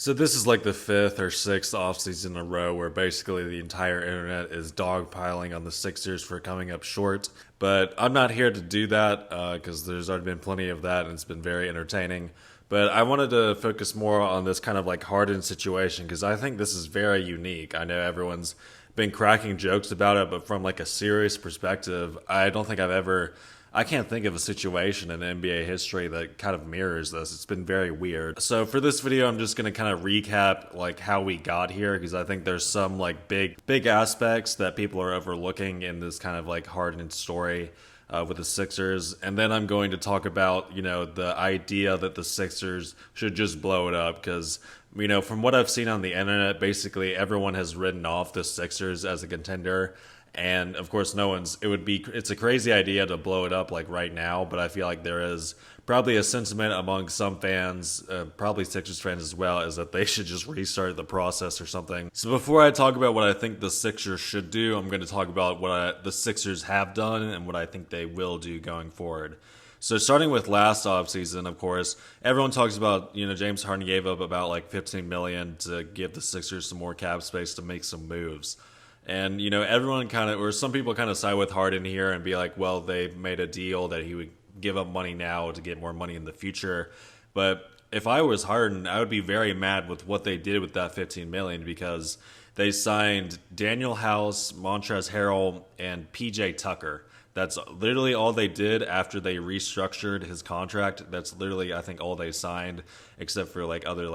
So this is like the fifth or sixth offseason in a row where basically the entire internet is dogpiling on the Sixers for coming up short. But I'm not here to do that because there's already been plenty of that and it's been very entertaining. But I wanted to focus more on this kind of like Harden situation because I think this is very unique. I know everyone's been cracking jokes about it, but from like a serious perspective, I don't think I can't think of a situation in NBA history that kind of mirrors this. It's been very weird. So for this video, I'm just going to kind of recap like how we got here because I think there's some like big aspects that people are overlooking in this kind of like Harden story with the Sixers. And then I'm going to talk about, the idea that the Sixers should just blow it up because, from what I've seen on the internet, basically everyone has written off the Sixers as a contender. And of course, it's a crazy idea to blow it up like right now, but I feel like there is probably a sentiment among some fans, probably Sixers fans as well, is that they should just restart the process or something. So before I talk about what I think the Sixers should do, I'm going to talk about what the Sixers have done and what I think they will do going forward. So starting with last offseason, of course, everyone talks about, James Harden gave up about like $15 million to give the Sixers some more cap space to make some moves. And, everyone or some people kind of side with Harden here and be like, well, they made a deal that he would give up money now to get more money in the future. But if I was Harden, I would be very mad with what they did with that $15 million because they signed Daniel House, Montrezl Harrell, and PJ Tucker. That's literally all they did after they restructured his contract. That's literally, I think, all they signed, except for like other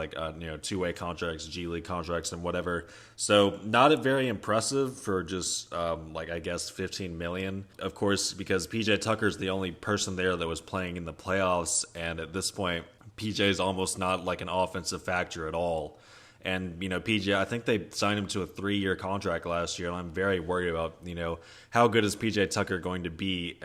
two-way contracts, G League contracts, and whatever. So not very impressive for just I guess $15 million. Of course, because PJ Tucker's the only person there that was playing in the playoffs, and at this point, PJ's almost not like an offensive factor at all. And, PJ, I think they signed him to a 3-year contract last year, and I'm very worried about, how good is PJ Tucker going to be,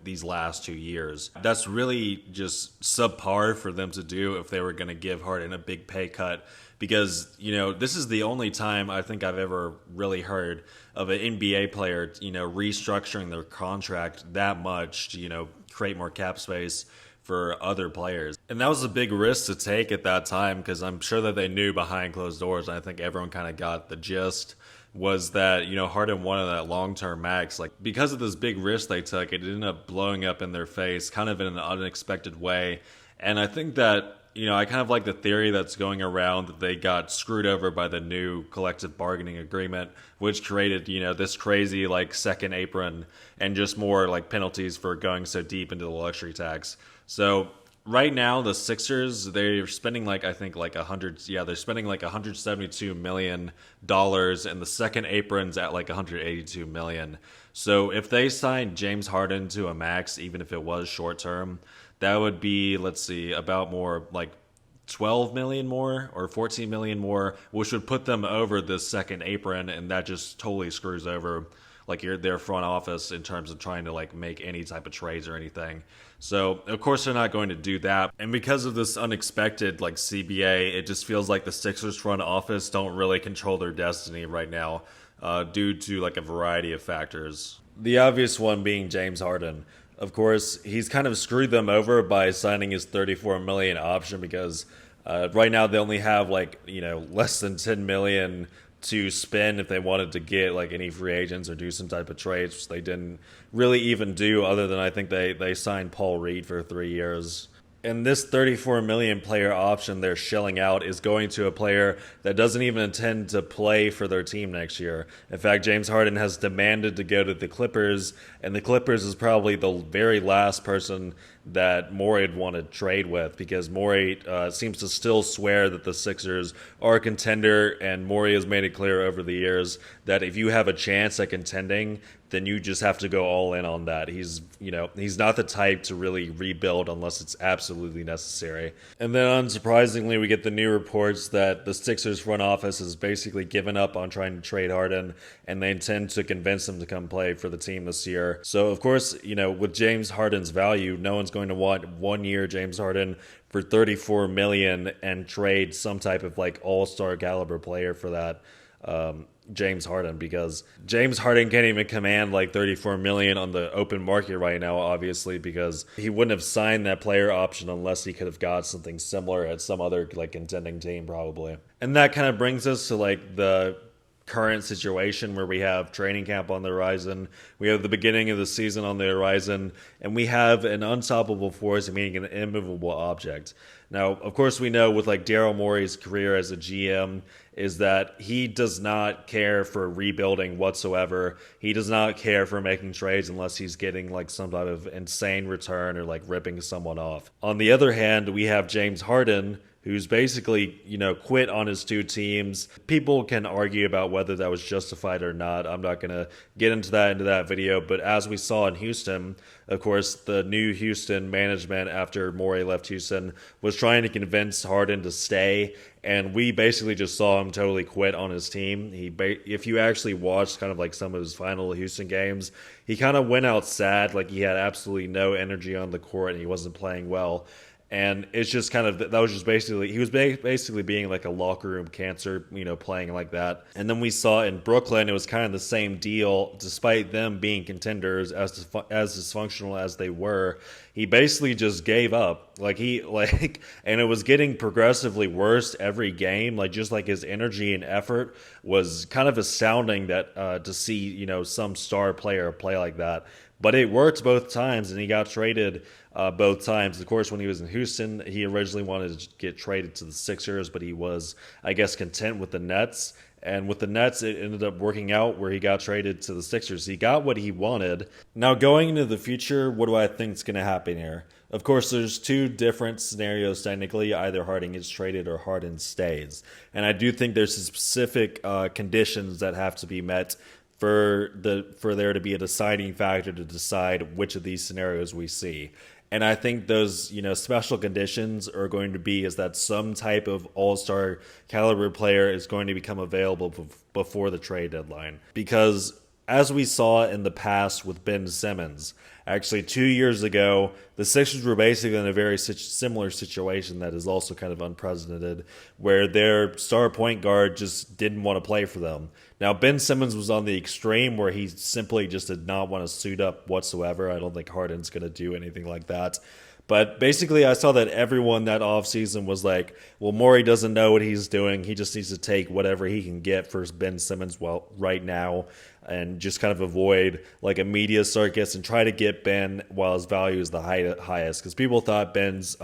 these last 2 years. That's really just subpar for them to do if they were going to give Harden a big pay cut because, this is the only time I think I've ever really heard of an NBA player, restructuring their contract that much to, create more cap space for other players. And that was a big risk to take at that time because I'm sure that they knew behind closed doors, and I think everyone kind of got the gist, was that, Harden wanted that long-term max. Like, because of this big risk they took, it ended up blowing up in their face kind of in an unexpected way. And I think that, I kind of like the theory that's going around that they got screwed over by the new collective bargaining agreement, which created, this crazy like second apron and just more like penalties for going so deep into the luxury tax. So right now the Sixers, they're spending they're spending like $172 million, and the second apron's at like $182 million. So if they signed James Harden to a max, even if it was short term, that would be, about more like 12 million more or 14 million more, which would put them over this second apron, and that just totally screws over their front office in terms of trying to make any type of trades or anything. So of course they're not going to do that, and because of this unexpected CBA, it just feels like the Sixers front office don't really control their destiny right now, due to a variety of factors. The obvious one being James Harden. Of course, he's kind of screwed them over by signing his $34 million option because right now they only have less than $10 million to spend if they wanted to get any free agents or do some type of trades, which they didn't really even do, other than I think they signed Paul Reed for 3 years. And this $34 million player option they're shelling out is going to a player that doesn't even intend to play for their team next year. In fact, James Harden has demanded to go to the Clippers, and the Clippers is probably the very last person that Morey would want to trade with, because Morey seems to still swear that the Sixers are a contender, and Morey has made it clear over the years that if you have a chance at contending, then you just have to go all in on that. He's not the type to really rebuild unless it's absolutely necessary. And then unsurprisingly, we get the new reports that the Sixers front office has basically given up on trying to trade Harden, and they intend to convince him to come play for the team this year. So of course, with James Harden's value, no one's going to want 1 year James Harden for $34 million and trade some type of all-star caliber player for that. James Harden, because James Harden can't even command like 34 million on the open market right now, obviously, because he wouldn't have signed that player option unless he could have got something similar at some other like contending team probably. And that kind of brings us to like the current situation where we have training camp on the horizon, we have the beginning of the season on the horizon, and we have an unstoppable force, meaning an immovable object. Now, of course, we know with like Daryl Morey's career as a GM is that he does not care for rebuilding whatsoever. He does not care for making trades unless he's getting like some type of insane return or like ripping someone off. On the other hand, we have James Harden, who's basically, quit on his two teams. People can argue about whether that was justified or not. I'm not going to get into that video, but as we saw in Houston, of course, the new Houston management after Morey left Houston was trying to convince Harden to stay, and we basically just saw him totally quit on his team. If you actually watched kind of like some of his final Houston games, he kind of went out sad, like he had absolutely no energy on the court and he wasn't playing well. And it's just kind of, that was just basically, he was basically being like a locker room cancer, playing like that. And then we saw in Brooklyn, it was kind of the same deal, despite them being contenders as dysfunctional as they were. He basically just gave up. And it was getting progressively worse every game. Like, just like his energy and effort was kind of astounding that to see, some star player play like that. But it worked both times, and he got traded both times. Of course, when he was in Houston, he originally wanted to get traded to the Sixers, but he was, I guess, content with the Nets. And with the Nets, it ended up working out where he got traded to the Sixers. He got what he wanted. Now, going into the future, what do I think is going to happen here? Of course, there's two different scenarios technically. Either Harden gets traded or Harden stays. And I do think there's specific conditions that have to be met for there to be a deciding factor to decide which of these scenarios we see. And I think those, special conditions are going to be is that some type of all-star caliber player is going to become available before the trade deadline. Because as we saw in the past with Ben Simmons, actually 2 years ago, the Sixers were basically in a very similar situation that is also kind of unprecedented, where their star point guard just didn't want to play for them. Now, Ben Simmons was on the extreme where he simply just did not want to suit up whatsoever. I don't think Harden's going to do anything like that. But basically, I saw that everyone that offseason was like, well, Morey doesn't know what he's doing. He just needs to take whatever he can get for Ben Simmons right now and just kind of avoid like a media circus and try to get Ben while his value is the highest. Because people thought Ben's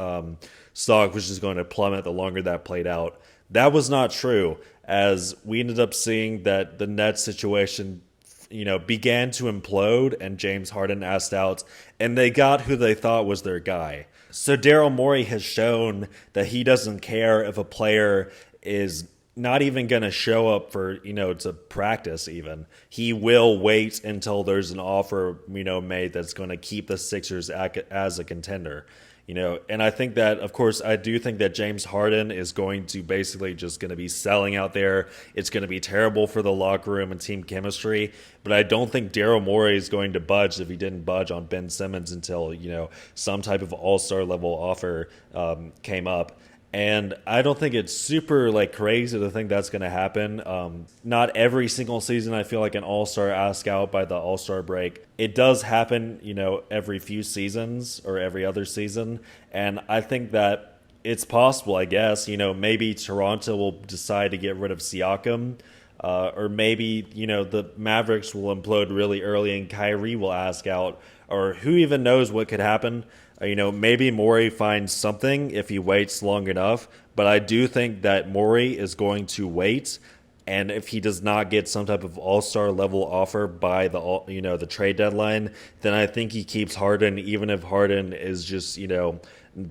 stock was just going to plummet the longer that played out. That was not true, as we ended up seeing that the Nets situation began to implode and James Harden asked out, and they got who they thought was their guy. So Daryl Morey has shown that he doesn't care if a player is not even going to show up for, to practice even. He will wait until there's an offer, made that's going to keep the Sixers as a contender. And I think that, of course, I do think that James Harden is going to basically just going to be selling out there. It's going to be terrible for the locker room and team chemistry. But I don't think Daryl Morey is going to budge if he didn't budge on Ben Simmons until, some type of all-star level offer came up. And I don't think it's super crazy to think that's going to happen. Not every single season I feel like an all-star ask out by the all-star break. It does happen, every few seasons or every other season. And I think that it's possible, I guess. Maybe Toronto will decide to get rid of Siakam. Or maybe, the Mavericks will implode really early and Kyrie will ask out. Or who even knows what could happen. Maybe Morey finds something if he waits long enough, but I do think that Morey is going to wait, and if he does not get some type of all-star level offer by the trade deadline, then I think he keeps Harden, even if Harden is just,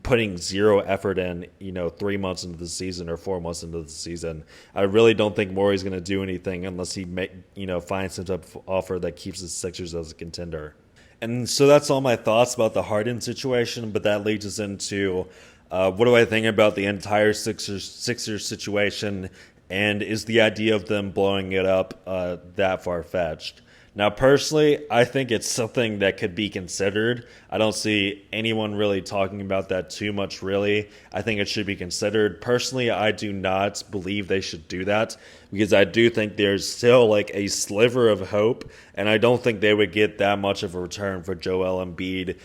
putting zero effort in, 3 months into the season or 4 months into the season. I really don't think Morey's going to do anything unless he finds some type of offer that keeps the Sixers as a contender. And so that's all my thoughts about the Harden situation, but that leads us into what do I think about the entire Sixers situation, and is the idea of them blowing it up that far-fetched? Now, personally, I think it's something that could be considered. I don't see anyone really talking about that too much, really. I think it should be considered. Personally, I do not believe they should do that because I do think there's still like a sliver of hope, and I don't think they would get that much of a return for Joel Embiid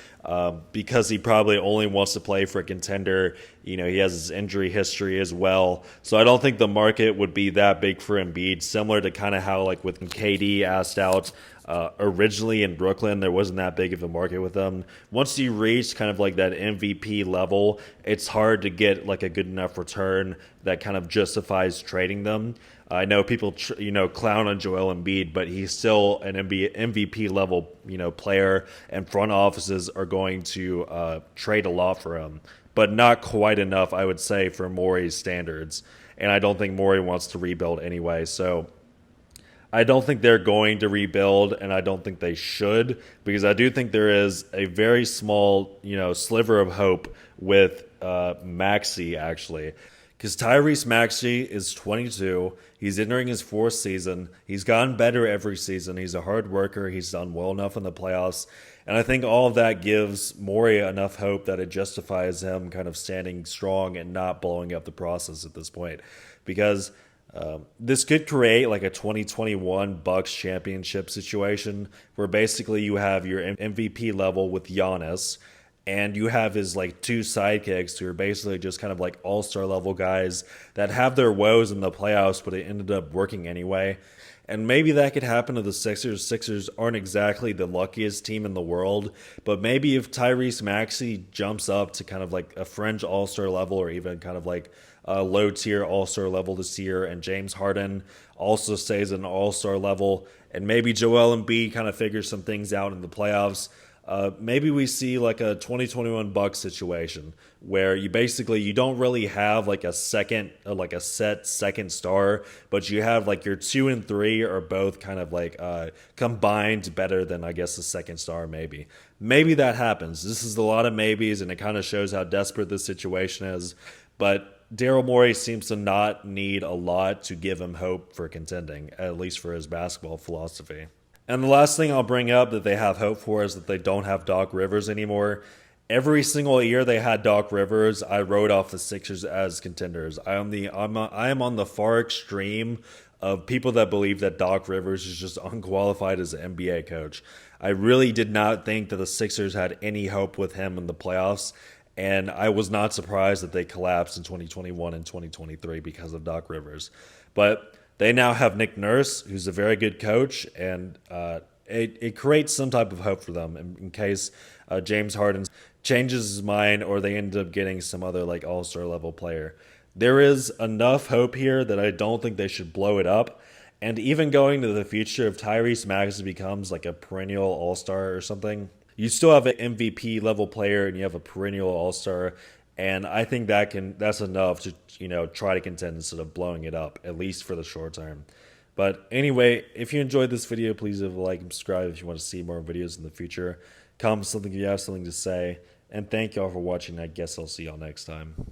because he probably only wants to play for a contender. You know, he has his injury history as well. So I don't think the market would be that big for Embiid, similar to kind of how, like, with KD asked out originally in Brooklyn, there wasn't that big of a market with them. Once you reach kind of like that MVP level, it's hard to get like a good enough return that kind of justifies trading them. I know people, clown on Joel Embiid, but he's still an MVP level, player, and front offices are going to trade a lot for him, but not quite enough, I would say, for Morey's standards. And I don't think Morey wants to rebuild anyway, so I don't think they're going to rebuild, and I don't think they should, because I do think there is a very small, sliver of hope with Maxey, actually. Because Tyrese Maxey is 22. He's entering his fourth season. He's gotten better every season. He's a hard worker. He's done well enough in the playoffs. And I think all of that gives Morey enough hope that it justifies him kind of standing strong and not blowing up the process at this point. Because this could create like a 2021 Bucks championship situation where basically you have your MVP level with Giannis, and you have his like two sidekicks who are basically just kind of like all-star level guys that have their woes in the playoffs, but it ended up working anyway. And maybe that could happen to the Sixers. Sixers aren't exactly the luckiest team in the world, but maybe if Tyrese Maxey jumps up to kind of like a fringe all-star level, or even kind of like a low-tier all-star level this year, and James Harden also stays at an all-star level, and maybe Joel Embiid kind of figures some things out in the playoffs, maybe we see like a 2021 Bucks situation where you don't really have like a set second star, but you have like your 2 and 3 are both kind of like combined better than, I guess, the second star. Maybe that happens. This is a lot of maybes, and it kind of shows how desperate this situation is. But Daryl Morey seems to not need a lot to give him hope for contending, at least for his basketball philosophy. And the last thing I'll bring up that they have hope for is that they don't have Doc Rivers anymore. Every single year they had Doc Rivers, I wrote off the Sixers as contenders. I am on the far extreme of people that believe that Doc Rivers is just unqualified as an NBA coach. I really did not think that the Sixers had any hope with him in the playoffs, and I was not surprised that they collapsed in 2021 and 2023 because of Doc Rivers. But they now have Nick Nurse, who's a very good coach, and it creates some type of hope for them in case James Harden changes his mind or they end up getting some other like all-star level player. There is enough hope here that I don't think they should blow it up. And even going to the future, if Tyrese Maxey becomes like a perennial all-star or something, you still have an MVP level player and you have a perennial all-star. And I think that's enough to, try to contend instead of blowing it up, at least for the short term. But anyway, if you enjoyed this video, please leave a like and subscribe if you want to see more videos in the future. Comment something if you have something to say. And thank y'all for watching. I guess I'll see y'all next time.